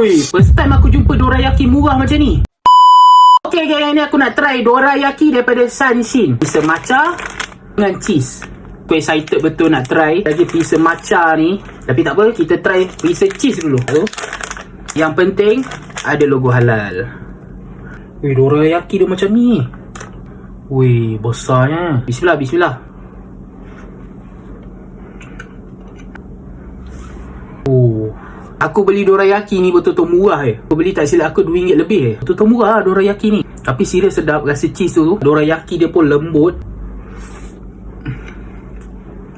Ui, first time aku jumpa dorayaki murah macam ni. Okay, hari ni aku nak try dorayaki daripada Sanshin. Pizza matcha dengan cheese. Aku excited betul nak try lagi pizza matcha ni. Tapi tak apa, kita try pizza cheese dulu. Yang penting ada logo halal. Ui, dorayaki dia macam ni. Ui, besarnya. Bismillah, bismillah. Oh, aku beli dorayaki ni betul-betul murah Aku beli tak silap aku RM2 lebih Betul-betul murah dorayaki ni. Tapi serius sedap. Rasa cheese tu, dorayaki dia pun lembut.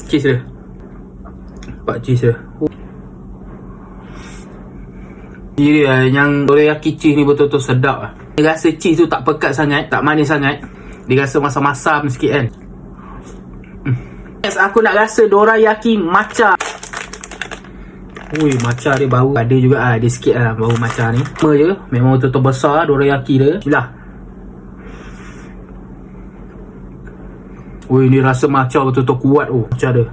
Cheese dia, nampak cheese dia. Dia yang dorayaki cheese ni betul-betul sedap. Dia rasa cheese tu tak pekat sangat, tak manis sangat. Dia rasa masam-masam sikit kan. Yes, aku nak rasa dorayaki matcha. Ui, matcha dia bau ada juga ada sikit lah bau matcha ni. Sama je, memang betul-betul besar dorayaki dia. Bismillah. Ui, ni rasa matcha betul-betul kuat matcha dia.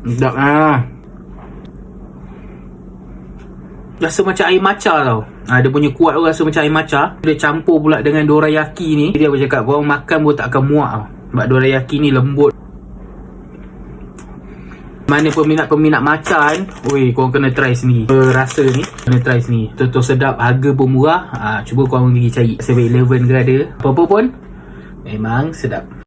Sedap lah. Rasa macam air matcha tau. Dia punya kuat tu rasa macam air matcha. Dia campur pula dengan dorayaki ni. Jadi aku cakap korang makan pun tak akan muak tau. Sebab dorayaki ni lembut. Mana peminat-peminat matcha kan, ui, korang kena try sendiri. Rasa ni kena try sendiri. Betul-betul sedap. Harga pun murah. Cuba korang pergi cari 7-Eleven ke ada. Apa-apa pun memang sedap.